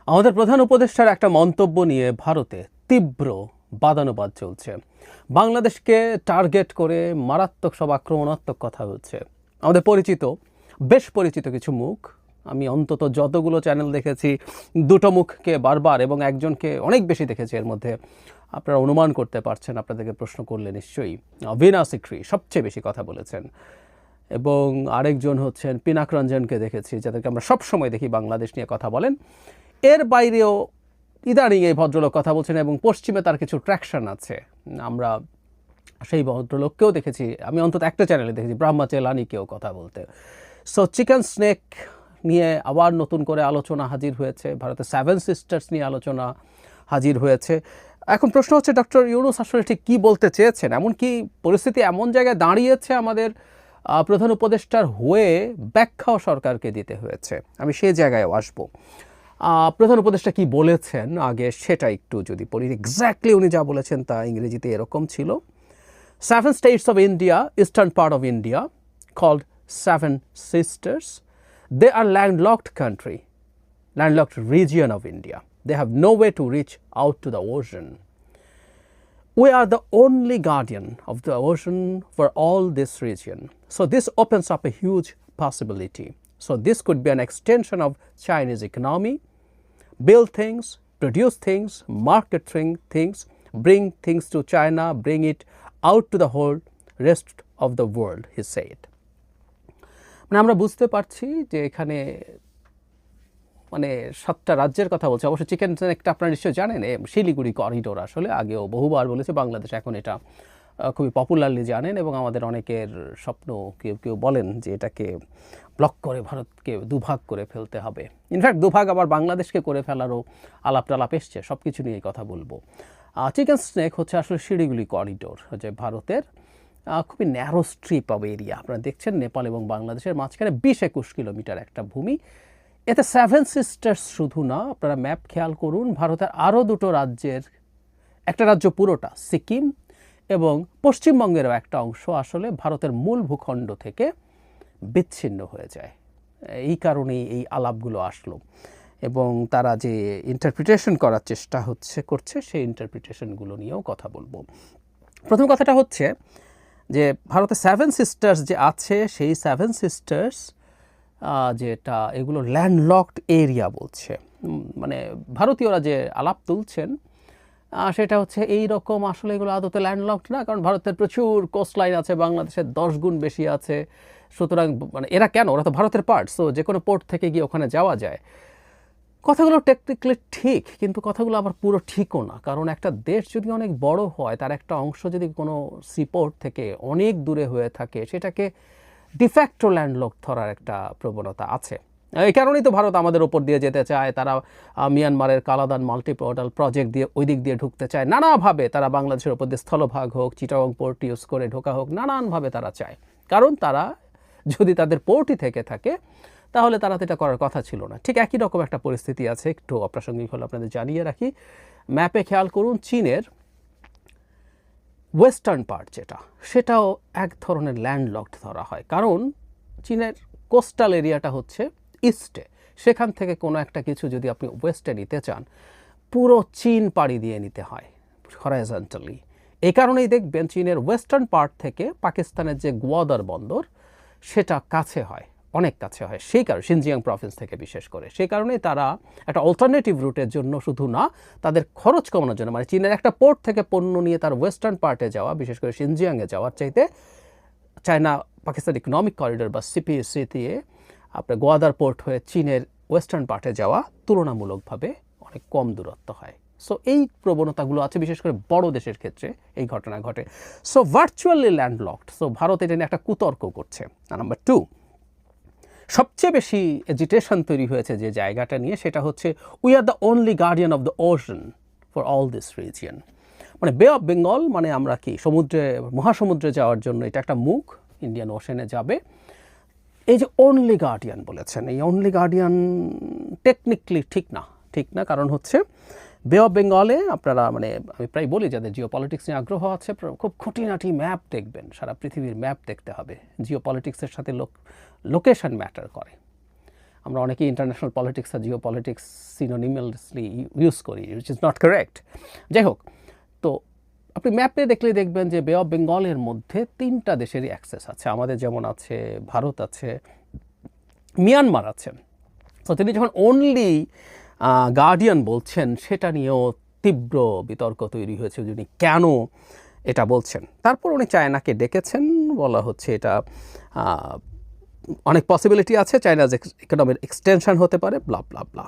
আমাদের প্রধান উপদেষ্টার একটা মন্তব্য নিয়ে ভারতে তীব্র বাদানুবাদ চলছে। বাংলাদেশকে টার্গেট করে মারাত্মক সব আক্রমণাত্মক কথা হচ্ছে। আমাদের বেশ পরিচিত কিছু মুখ, আমি অন্তত যতগুলো চ্যানেল দেখেছি দুটো মুখকে বারবার এবং একজনকে অনেক বেশি দেখেছি। এর মধ্যে আপনারা অনুমান করতে পারছেন, আপনাদেরকে প্রশ্ন করলে নিশ্চয়ই। ভীনা সিকরি সবচেয়ে বেশি কথা বলেছেন এবং আরেকজন হচ্ছেন পিনাক রঞ্জনকে দেখেছি, যাদেরকে আমরা সবসময় দেখি বাংলাদেশ নিয়ে কথা বলেন। এর বাইরেও ইদানিং এই ভদ্রলোক কথা বলছেন এবং পশ্চিমে তার কিছু ট্র্যাকশন আছে। আমরা সেই ভদ্রলোককেও দেখেছি, আমি অন্তত একটা চ্যানেলে দেখেছি ব্রাহ্মা চেলানিকেও কথা বলতে। সো চিকেন স্নেক নিয়ে আবার নতুন করে আলোচনা হাজির হয়েছে, ভারতে 7 সিস্টার্স নিয়ে আলোচনা হাজির হয়েছে। এখন প্রশ্ন হচ্ছে ডক্টর ইউনূস আসলে ঠিক কী বলতে চেয়েছেন? এমনকি পরিস্থিতি এমন জায়গায় দাঁড়িয়েছে আমাদের প্রধান উপদেষ্টার হয়ে ব্যাখ্যাও সরকারকে দিতে হয়েছে। আমি সেই জায়গায় আসবো। প্রধান উপদেষ্টা কি বলেছেন আগে সেটা একটু যদি পড়ি। এক্স্যাক্টলি উনি যা বলেছেন তা ইংরেজিতে এরকম ছিল: 7 states of India, eastern part of India, called 7 sisters. They are landlocked country, landlocked region of India. They have no way to reach out to the ocean. We are the only guardian of the ocean for all this region. So this opens up a huge possibility. So this could be an extension of Chinese economy, build things, produce things, market things, bring things to China, bring it out to the whole rest of the world, he said. মানে আমরা বুঝতে পারছি যে এখানে মানে 7টা রাজ্যের কথা বলছে। অবশ্য চিকেন একটা আপনারা নিশ্চয়ই জানেন, শিলিগুড়ি করিডোর আসলে আগেও বহুবার বলেছে বাংলাদেশ, এখন এটা খুবই পপুলারলি জানেন এবং আমাদের অনেকের স্বপ্ন। কেউ কেউ বলেন যে এটাকে ব্লক করে ভারতকে দুভাগ করে ফেলতে হবে। ইনফ্যাক্ট দুভাগ আবার বাংলাদেশকে করে ফেলারও আলাপ টালাপ এসছে। সব কিছু নিয়ে কথা বলবো। চিকেন স্নেক হচ্ছে আসলে শিলিগুড়ি করিডোর, যে ভারতের খুবই ন্যারো স্ট্রিপ অফ এরিয়া। আপনারা দেখছেন নেপাল এবং বাংলাদেশের মাঝখানে 20-21 কিলোমিটার একটা ভূমি। এতে 7 সিস্টার্স শুধু না, আপনারা ম্যাপ খেয়াল করুন, ভারতের আরও দুটো রাজ্যের একটা রাজ্য পুরোটা সিকিম এবং পশ্চিমবঙ্গেরও একটা অংশ আসলে ভারতের মূল ভূখণ্ড থেকে বিচ্ছিন্ন হয়ে যায়। এই কারণেই এই আলাপগুলো আসলো এবং তারা যে ইন্টারপ্রিটেশন করার চেষ্টা করছে সেই ইন্টারপ্রিটেশনগুলো নিয়েও কথা বলবো। প্রথম কথাটা হচ্ছে যে ভারতে 7 সিস্টার্স যে আছে, সেই 7 সিস্টার্স যেটা এগুলো ল্যান্ডলকড এরিয়া বলছে। মানে ভারতীয়রা যে আলাপ তুলছেন সেটা হচ্ছে এই রকম, আসলে এগুলো আদতে ল্যান্ডলকড না, কারণ ভারতের প্রচুর কোস্টলাইন আছে, বাংলাদেশের 10 গুণ বেশি আছে। সুতরাং মানে এরা কেন, ওরা তো ভারতের পার্ট, সো যে কোনো পোর্ট থেকে গিয়ে ওখানে যাওয়া যায়। কথাগুলো টেকনিক্যালি ঠিক, কিন্তু কথাগুলো আবার পুরো ঠিকও না। কারণ একটা দেশ যদি অনেক বড় হয়, তার একটা অংশ যদি কোনো সিপোর্ট থেকে অনেক দূরে হয়ে থাকে, সেটাকে ডিফ্যাক্টো ল্যান্ডলক ধরার একটা প্রবণতা আছে। এই কারণেই তো ভারত আমাদের ওপর দিয়ে যেতে চায়। তারা মিয়ানমারের কালাদান মাল্টিপোর্টাল প্রজেক্ট দিয়ে ওই দিক দিয়ে ঢুকতে চায় নানাভাবে। তারা বাংলাদেশের ওপর দিয়ে স্থলভাগ হোক, চিটাগং পোর্ট ইউজ করে ঢোকা হোক, নানানভাবে তারা চায়। কারণ তারা যদি তাদের পোর্টই থেকে থাকে তাহলে তারা তো এটা করার কথা ছিল না। ঠিক একই রকম একটা পরিস্থিতি আছে, একটু অপ্রাসঙ্গিক হলে আপনাদের জানিয়ে রাখি। ম্যাপে খেয়াল করুন, চীনের ওয়েস্টার্ন পার্ট যেটা, সেটাও এক ধরনের ল্যান্ডলকড ধরা হয়। কারণ চীনের কোস্টাল এরিয়াটা হচ্ছে ইস্টে, সেখান থেকে কোনো একটা কিছু যদি আপনি ওয়েস্টে নিতে চান, পুরো চীন পাড়ি দিয়ে নিতে হয় হরাইজন্টালি। এই কারণেই দেখবেন চীনের ওয়েস্টার্ন পার্ট থেকে পাকিস্তানের যে গোয়াদার বন্দর, সেটা কাছে হয়, অনেক কাছে হয়। সেই কারণে শিনজিয়াং প্রভিন্স থেকে বিশেষ করে, সেই কারণেই তারা একটা অল্টারনেটিভ রুটের জন্য, শুধু না তাদের খরচ কমানোর জন্য, মানে চীনের একটা পোর্ট থেকে পণ্য নিয়ে তার ওয়েস্টার্ন পার্টে যাওয়া, বিশেষ করে শিনজিয়াংয়ে যাওয়ার চাইতে চায়না পাকিস্তান ইকোনমিক করিডোর বা সিপিএসি দিয়ে আপনার গোয়াদার পোর্ট হয়ে চীনের ওয়েস্টার্ন পার্টে যাওয়া তুলনামূলকভাবে অনেক কম দূরত্ব হয়। সো এই প্রবণতাগুলো আছে, বিশেষ করে বড় দেশের ক্ষেত্রে এই ঘটনা ঘটে। So virtually landlocked. So Bharat এটা নিয়ে একটা কুতর্ক করছে। নাম্বার 2, সবচেয়ে বেশি এজিটেশন তৈরি হয়েছে যে জায়গাটা নিয়ে, সেটা হচ্ছে we are the only guardian of the ocean for all this region. মানে বে অফ বেঙ্গল, মানে আমরা কি মহাসমুদ্রে যাওয়ার জন্য এটা একটা মুখ, ইন্ডিয়ান ওশেনে যাবে। এই যে অনলি গার্ডিয়ান বলেছেন, এই অনলি গার্ডিয়ান টেকনিক্যালি ঠিক না। কারণ হচ্ছে বে অফ বেঙ্গলে আপনারা, মানে আমি প্রায় বলি যাদের জিও পলিটিক্স নিয়ে আগ্রহ আছে, খুব খুঁটিনাটি ম্যাপ দেখবেন, সারা পৃথিবীর ম্যাপ দেখতে হবে। জিও পলিটিক্সের সাথে লোকেশন ম্যাটার করে। আমরা অনেকেই ইন্টারন্যাশনাল পলিটিক্স আর জিও পলিটিক্স সিনোনিমাসলি ইউজ করি, উইচ ইজ নট কারেক্ট। যাই হোক, তো আপনি ম্যাপে দেখলে দেখবেন যে বে অফ বেঙ্গলের মধ্যে 3টা দেশেরই অ্যাক্সেস আছে। আমাদের যেমন আছে, ভারত আছে, মিয়ানমার আছে। তো তিনি যখন অনলি গার্ডিয়ান বলছেন, সেটা নিয়েও তীব্র বিতর্ক তৈরি হয়েছে, যিনি কেন এটা বলছেন। তারপর উনি চায়নাকে ডেকেছেন, বলা হচ্ছে এটা অনেক পসিবিলিটি আছে, চায়নার ইকোনমির এক্সটেনশন হতে পারে, ব্লা ব্লা ব্লা।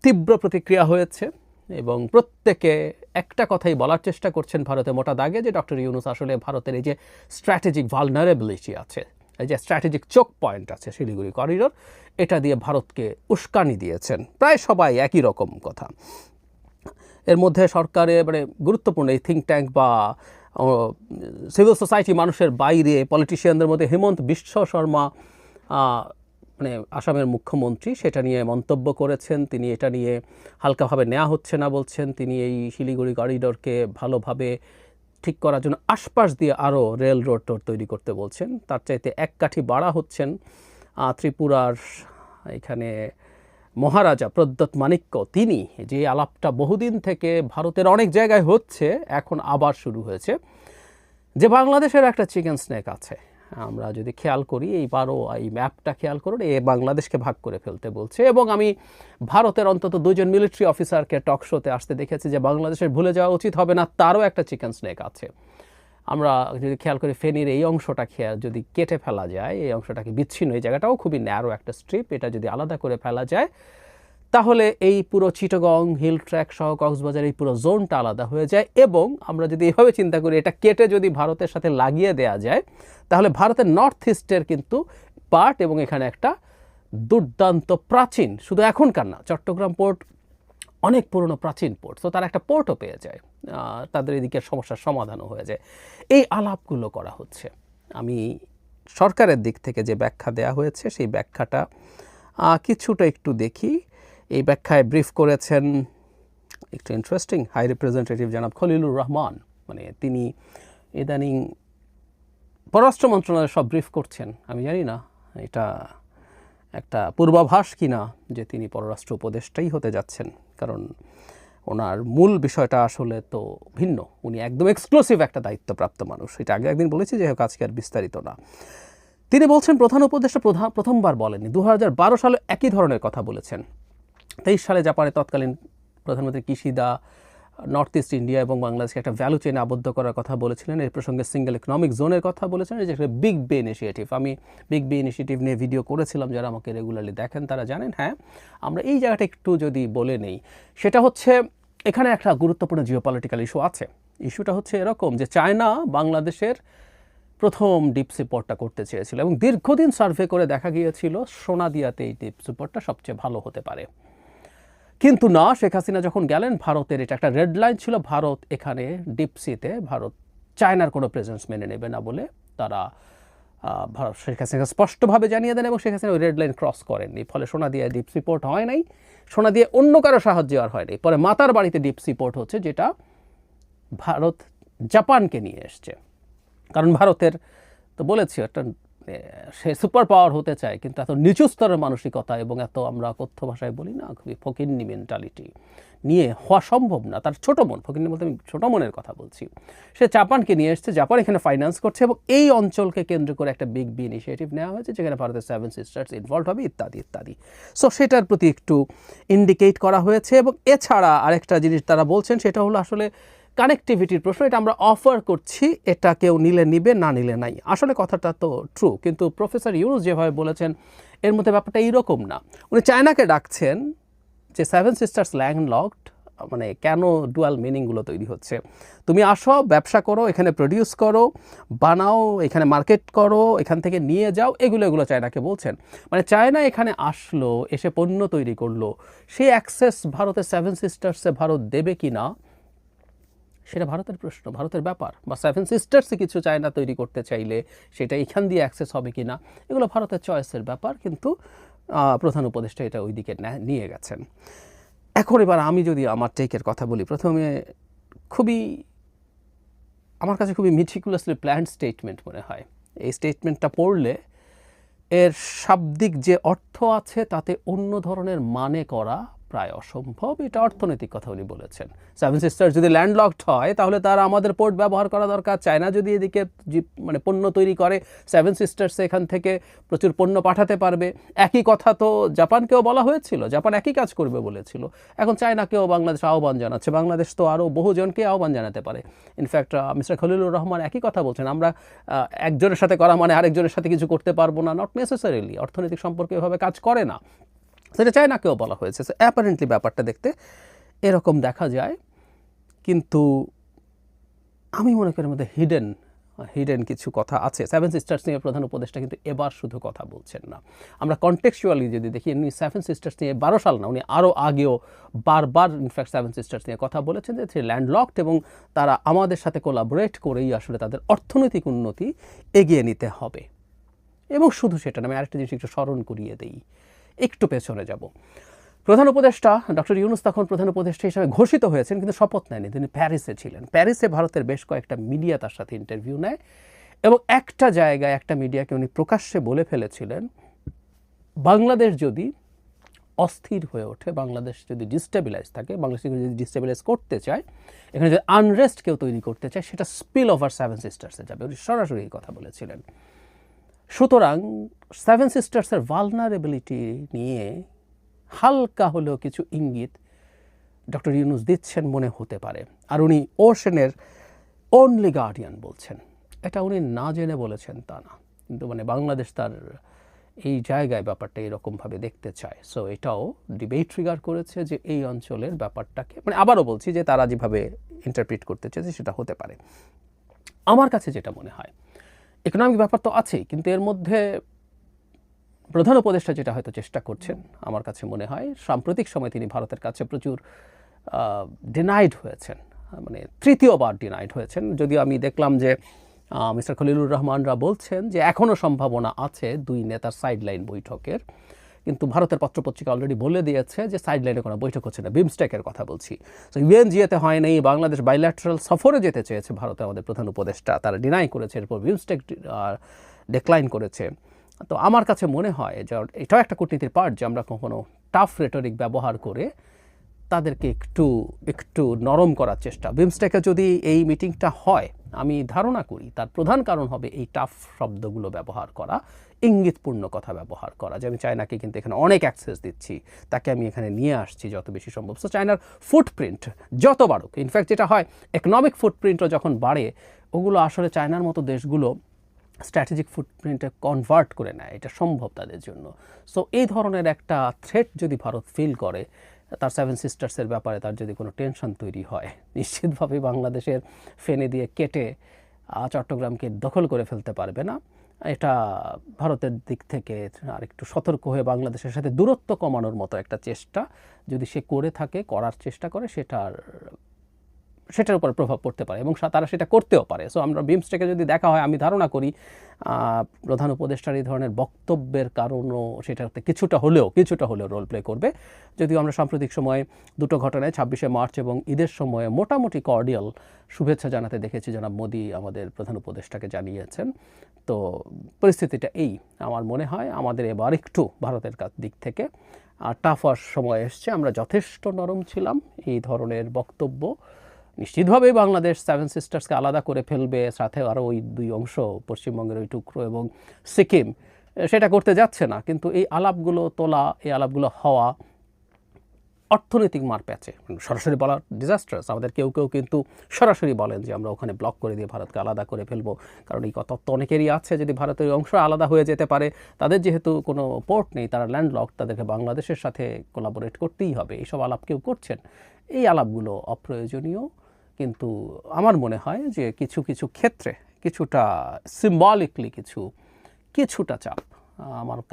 তীব্র প্রতিক্রিয়া হয়েছে এবং প্রত্যেকে একটা কথাই বলার চেষ্টা করছেন ভারতে মোটা দাগে, যে ডক্টর ইউনূস আসলে ভারতের এই যে স্ট্র্যাটেজিক ভালনারেবিলিটি আছে, এই যে স্ট্র্যাটেজিক চোক পয়েন্ট আছে শিলিগুড়ি করিডোর, এটা দিয়ে ভারতকে উস্কানি দিয়েছেন। প্রায় সবাই একই রকম কথা। এর মধ্যে সরকারে গুরুত্বপূর্ণ এই থিঙ্ক ট্যাঙ্ক বা সিভিল সোসাইটি মানুষের বাইরে পলিটিশিয়ানদের মধ্যে হেমন্ত বিশ্ব শর্মা, আসামের মুখ্যমন্ত্রী, সেটা নিয়ে মন্তব্য করেছেন। তিনি এটা নিয়ে হালকাভাবে নেওয়া হচ্ছে না বলছেন। তিনি এই শিলিগুড়ি করিডোরকে ভালোভাবে ঠিক করার জন্য আশপাশ দিয়ে আরও রেল রোড তৈরি করতে বলছেন। তার চাইতে এক কাঠি বাড়া হচ্ছেন ত্রিপুরার এখানে মহারাজা প্রদ্যোৎ মাণিক্য। তিনি যে আলাপটা বহুদিন থেকে ভারতের অনেক জায়গায় হচ্ছে, এখন আবার শুরু হয়েছে, যে বাংলাদেশের একটা চিকেন স্নেক আছে। আমরা যদি খেয়াল করি, এইবারও এই ম্যাপটা খেয়াল করুন, বাংলাদেশকে ভাগ করে ফেলতে বলছে। এবং আমি ভারতের অন্তত 2জন মিলিটারি অফিসারকে টক শোতে আসতে দেখেছি যে বাংলাদেশের ভুলে যাওয়া উচিত হবে না, তারও একটা চিকেন স্নেক আছে। আমরা যদি খেয়াল করি, ফেনীর এই অংশটা যদি কেটে ফেলা যায়, এই অংশটাকে বিচ্ছিন্ন, এই জায়গাটাও খুবই ন্যারো একটা স্ট্রিপ, এটা যদি আলাদা করে ফেলা যায়, তাহলে এই পুরো চিটাগং হিল ট্র্যাক সহ কক্সবাজার এই পুরো জোনটা আলাদা হয়ে যায়। এবং আমরা যদি এভাবে চিন্তা করি, এটা কেটে যদি ভারতের সাথে লাগিয়ে দেয়া যায়, তাহলে ভারতের নর্থ ইস্টের কিন্তু পার্ট, এবং এখানে একটা দুর্দান্ত প্রাচীন, শুধু এখনকার না, চট্টগ্রাম পোর্ট অনেক পুরনো প্রাচীন পোর্ট, তো তারা একটা পোর্টও পেয়ে যায়, তাদের এদিকের সমস্যার সমাধানও হয়ে যায়। এই আলাপগুলো করা হচ্ছে। আমি সরকারের দিক থেকে যে ব্যাখ্যা দেয়া হয়েছে, সেই ব্যাখ্যাটা কিছুটা একটু দেখি। এই ব্যাখ্যায় ব্রিফ করেছেন একটু ইন্টারেস্টিং হাই রিপ্রেজেন্টেটিভ জনাব খলিলুর রহমান। তিনি ইদানিং পররাষ্ট্র মন্ত্রণালয়ের সব ব্রিফ করছেন। আমি জানি না এটা একটা পূর্বাভাস কিনা যে তিনি পররাষ্ট্র উপদেষ্টাই হতে যাচ্ছেন, কারণ ওনার মূল বিষয়টা আসলে তো ভিন্ন। উনি একদম এক্সক্লুসিভ একটা দায়িত্বপ্রাপ্ত মানুষ, এটা আগে একদিন বলেছি, যে হোক আজকে আর বিস্তারিত না। তিনি বলছেন প্রধান উপদেষ্টা প্রথমবার বলেননি, 2012 সালে একই ধরনের কথা বলেছেন। 23 সালে জাপানের তৎকালীন প্রধানমন্ত্রী কিশিদা নর্থ ইস্ট ইন্ডিয়া এবং বাংলাদেশকে একটা ভ্যালু চেইনে আবদ্ধ করার কথা বলেছিলেন। এই প্রসঙ্গে সিঙ্গেল ইকোনমিক জোনের কথা বলেছেন, যে একটা বিগ বে ইনিশিয়েটিভ। আমি বিগ বে ইনিশিয়েটিভ নিয়ে ভিডিও করেছিলাম, যারা আমাকে রেগুলারলি দেখেন তারা জানেন। হ্যাঁ, আমরা এই জায়গাটা একটু যদি বলে নেই, সেটা হচ্ছে এখানে একটা গুরুত্বপূর্ণ জিওপলিটিক্যাল ইস্যু আছে। ইস্যুটা হচ্ছে এরকম, যে চায়না বাংলাদেশের প্রথম ডিপ সি পোর্টটা করতে চেয়েছিল, এবং দীর্ঘদিন সার্ভে করে দেখা গিয়েছিল সোনাদিয়াতে এই ডিপ সি পোর্টটা সবচেয়ে ভালো হতে পারে। কিন্তু না, শেখ হাসিনা যখন গেলেন, ভারতের এটা একটা রেড লাইন ছিল, ভারত এখানে ডিপসিতে ভারত চায়নার কোনো প্রেজেন্স মেনে নেবে না বলে তারা শেখ হাসিনা স্পষ্টভাবে জানিয়ে দেন, এবং শেখ হাসিনা ওই রেড লাইন ক্রস করেননি। ফলে সোনাদিয়া ডিপসি পোর্ট হয় নাই, সোনাদিয়া অন্য কারো সাহায্যে আর হয়নি। পরে মাতার বাড়িতে ডিপসি পোর্ট হচ্ছে, যেটা ভারত জাপানকে নিয়ে এসছে। কারণ ভারতের তো বলেছি, একটা সে সুপার পাওয়ার হতে চায়, কিন্তু এত নিচু স্তরের মানসিকতা এবং এত, আমরা কথ্য ভাষায় বলি না, খুবই ফকিন্নি মেন্টালিটি নিয়ে হওয়া সম্ভব না। তার ছোটো মন, ফকিন্নি বলতে আমি ছোটো মনের কথা বলছি। সে জাপানকে নিয়ে এসছে, জাপান এখানে ফাইন্যান্স করছে, এবং এই অঞ্চলকে কেন্দ্র করে একটা বিগ বি ইনিশিয়েটিভ নেওয়া হয়েছে, যেখানে ভারতের 7 সিস্টার্স ইনভলভ হবে, ইত্যাদি ইত্যাদি। সো সেটার প্রতি একটু ইন্ডিকেট করা হয়েছে। এবং এছাড়া আরেকটা জিনিস তারা বলছেন, সেটা হলো আসলে কানেক্টিভিটির প্রশ্ন। এটা আমরা অফার করছি, এটা কেউ নিলে নিবে, না নিলে নাই। আসলে কথাটা তো ট্রু, কিন্তু প্রফেসর ইউনূস যেভাবে বলেছেন, এর মধ্যে ব্যাপারটা এইরকম না। উনি চায়নাকে ডাকছেন যে 7 সিস্টার্স ল্যান্ডলকড, কেন ডুয়াল মিনিংগুলো তৈরি হচ্ছে। তুমি আসো, ব্যবসা করো, এখানে প্রডিউস করো, বানাও, এখানে মার্কেট করো, এখান থেকে নিয়ে যাও, এগুলো চায়নাকে বলছেন। চায়না এখানে আসলো, এসে পণ্য তৈরি করলো, সেই অ্যাক্সেস ভারতের 7 সিস্টার্সে ভারত দেবে কি না, সেটা ভারতের প্রশ্ন, ভারতের ব্যাপার। বা 7 সিস্টার্সে কিছু চায়না তৈরি করতে চাইলে সেটা এখান দিয়ে অ্যাক্সেস হবে কি না, এগুলো ভারতের চয়েসের ব্যাপার। কিন্তু প্রধান উপদেষ্টা এটা ওই দিকে নিয়ে গেছেন। এখন এবার আমি যদি আমার টেকের কথা বলি, প্রথমে আমার কাছে খুবই মিটিকুলাসলি প্ল্যান্ড স্টেটমেন্ট মনে হয়। এই স্টেটমেন্টটা পড়লে এর শাব্দিক যে অর্থ আছে তাতে অন্য ধরনের মানে করা প্রায় অসম্ভব। এটা অর্থনৈতিক কথা উনি বলেছেন। সেভেন সিস্টার্স যদি ল্যান্ডলকড হয় তাহলে তারা আমাদের পোর্ট ব্যবহার করা দরকার। চায়না যদি এদিকে মানে পণ্য তৈরি করে, সেভেন সিস্টার্স এখান থেকে প্রচুর পণ্য পাঠাতে পারবে। একই কথা তো জাপানকেও বলা হয়েছিল, জাপান একই কাজ করবে বলেছিল। এখন চায়নাকেও বাংলাদেশ আহ্বান জানাচ্ছে, বাংলাদেশ তো আরও বহুজনকে আহ্বান জানাতে পারে। ইনফ্যাক্ট মিস্টার খলিলুর রহমান একই কথা বলছেন, আমরা একজনের সাথে করা মানে আরেকজনের সাথে কিছু করতে পারবো না, নট নেসেসারিলি। অর্থনৈতিক সম্পর্ক এভাবে কাজ করে না, সেটা চায়নাকেও বলা হয়েছে। সো অ্যাপারেন্টলি ব্যাপারটা দেখতে এরকম দেখা যায়, কিন্তু আমি মনে করি মধ্যে হিডেন কিছু কথা আছে। সেভেন সিস্টার্স নিয়ে প্রধান উপদেষ্টা কিন্তু এবার শুধু কথা বলছেন না। আমরা কনটেক্সচুয়ালি যদি দেখি, উনি সেভেন সিস্টার্স নিয়ে 12 সাল না, উনি আরও আগেও বারবার ইনফ্যাক্ট সেভেন সিস্টার্স নিয়ে কথা বলেছেন যে ল্যান্ডলকড এবং তারা আমাদের সাথে কোলাবোরেট করেই আসলে তাদের অর্থনৈতিক উন্নতি এগিয়ে নিতে হবে। এবং শুধু সেটা না, আমি আরেকটা জিনিস একটু স্মরণ করিয়ে দিই, একটু পেছনে যাব। প্রধান উপদেষ্টা ডক্টর ইউনূস তখন প্রধান উপদেষ্টা হিসেবে ঘোষিত হয়েছেন, কিন্তু শপথ নেয়নি। তিনি প্যারিসে ছিলেন। প্যারিসে ভারতের বেশ কয়েকটা মিডিয়া তার সাথে ইন্টারভিউ নেয় এবং একটা জায়গায় একটা মিডিয়াকে উনি প্রকাশ্যে বলে ফেলেছিলেন, বাংলাদেশ যদি অস্থির হয়ে ওঠে, বাংলাদেশ যদি ডিস্টেবিলাইজ থাকে, বাংলাদেশ যদি ডিস্টেবিলাইজ করতে চায়, এখানে যদি আনরেস্ট কেউ তৈরি করতে চায়, সেটা স্পিল ওভার সেভেন সিস্টার্সে যাবে। উনি সরাসরি এই কথা বলেছিলেন। সুতরাং সেভেন সিস্টার্সের ভালনারেবিলিটি নিয়ে হালকা হলেও কিছু ইঙ্গিত ডক্টর ইউনূস দিচ্ছেন মনে হতে পারে। আর উনি ওশেনের অনলি গার্ডিয়ান বলছেন, এটা উনি না জেনে বলেছেন তা না, কিন্তু মানে বাংলাদেশ তার এই জায়গায় ব্যাপারটা এরকমভাবে দেখতে চায়। সো এটাও ডিবেট ট্রিগার করেছে যে এই অঞ্চলের ব্যাপারটাকে, মানে আবারও বলছি যে তারা যেভাবে ইন্টারপ্রিট করতে চেয়েছে সেটা হতে পারে। আমার কাছে যেটা মনে হয়, ইকোনমিক ব্যাপার তো আছেই, কিন্তু এর মধ্যে প্রধান উপদেষ্টা যেটা হয়তো চেষ্টা করছেন, আমার কাছে মনে হয় সাম্প্রতিক সময় তিনি ভারতের কাছে প্রচুর ডিনাইড হয়েছেন, মানে তৃতীয়বার ডিনাইড হয়েছেন। যদিও আমি দেখলাম যে মিস্টার খলিলুর রহমানরা বলছেন যে এখনও সম্ভাবনা আছে দুই নেতার সাইডলাইন বৈঠকের, কিন্তু ভারতের পত্রপত্রিকা অলরেডি বলে দিয়েছে যে সাইডলাইনে কোনো বৈঠক হচ্ছে না। বিমস্টেকের কথা বলছি। সো ইউএনজিএতে হয় নাই, বাংলাদেশ বাইল্যাটারাল সফরে যেতে চেয়েছে ভারতে আমাদের প্রধান উপদেষ্টা, তারা ডিনাই করেছে, এরপর বিমস্টেক ডিক্লাইন করেছে। তো আমার কাছে মনে হয় যে এটাও একটা কূটনীতির পার্ট যে আমরা কখনো টাফ রেটরিক ব্যবহার করে তাদেরকে একটু নরম করার চেষ্টা। বিমস্টেকে যদি এই মিটিংটা হয়, আমি ধারণা করি তার প্রধান কারণ হবে এই টাফ শব্দগুলো ব্যবহার করা, ইঙ্গিতপূর্ণ কথা ব্যবহার করা, যে আমি চায়নাকে কিন্তু এখানে অনেক অ্যাক্সেস দিচ্ছি, তাকে আমি এখানে নিয়ে আসছি যত বেশি সম্ভব। সো চায়নার ফুটপ্রিন্ট যত বাড়ুক, ইনফ্যাক্ট যেটা হয় ইকোনমিক ফুটপ্রিন্টও যখন বাড়ে, ওগুলো আসলে চায়নার মতো দেশগুলো স্ট্র্যাটেজিক ফুটপ্রিন্টে কনভার্ট করে নেয়, এটা সম্ভব তাদের জন্য। সো এই ধরনের একটা থ্রেট যদি ভারত ফিল করে, তার সেভেন সিস্টার্সের ব্যাপারে তার যদি কোনো টেনশন তৈরি হয়, নিশ্চিতভাবেই বাংলাদেশের ফেনে দিয়ে কেটে চট্টগ্রামকে দখল করে ফেলতে পারবে না। এটা ভারতের দিক থেকে আর একটু সতর্ক হয়ে বাংলাদেশের সাথে দূরত্ব কমানোর মতো একটা চেষ্টা যদি সে করে থাকে, করার চেষ্টা করে, সেটার উপর প্রভাব পড়তে পারে এবং তারা সেটা করতেও পারে। সো আমরা বিমস্টেকে যদি দেখা হয়, আমি ধারণা করি প্রধান উপদেষ্টার এই ধরনের বক্তব্যের কারণও সেটাতে কিছুটা হলেও রোল প্লে করবে। যদিও আমরা সাম্প্রতিক সময়ে দুটো ঘটনায় 26শে মার্চ এবং ঈদের সময়ে মোটামুটি কর্ডিয়াল শুভেচ্ছা জানাতে দেখেছি, জনাব মোদি আমাদের প্রধান উপদেষ্টাকে জানিয়েছেন। তো পরিস্থিতিটা এই, আমার মনে হয় আমাদের এবার একটু ভারতের দিক থেকে টাফার সময় এসছে। আমরা যথেষ্ট নরম ছিলাম, এই ধরনের বক্তব্য নিশ্চিতভাবেই বাংলাদেশ সেভেন সিস্টার্সকে আলাদা করে ফেলবে, সাথে আরও ওই দুই অংশ, পশ্চিমবঙ্গের ওই টুকরো এবং সিকিম, সেটা করতে যাচ্ছে না। কিন্তু এই আলাপগুলো তোলা, এই আলাপগুলো হওয়া অর্থনৈতিক মার প্যাচে, সরাসরি বলা ডিজাস্টার্স। আমাদের কেউ কিন্তু সরাসরি বলেন যে আমরা ওখানে ব্লক করে দিয়ে ভারতকে আলাদা করে ফেলবো, কারণ এই তত্ত্ব অনেকেরই আছে যদি ভারতের অংশ আলাদা হয়ে যেতে পারে, তাদের যেহেতু কোনো পোর্ট নেই, তারা ল্যান্ডলক, তাদেরকে বাংলাদেশের সাথে কোলাবোরেট করতেই হবে। এইসব আলাপ কেউ করছেন, এই আলাপগুলো অপ্রয়োজনীয়। কিন্তু আমার মনে হয় যে কিছু ক্ষেত্রে কিছুটা সিম্বলিকলি কিছুটা চাপ আমার কাছে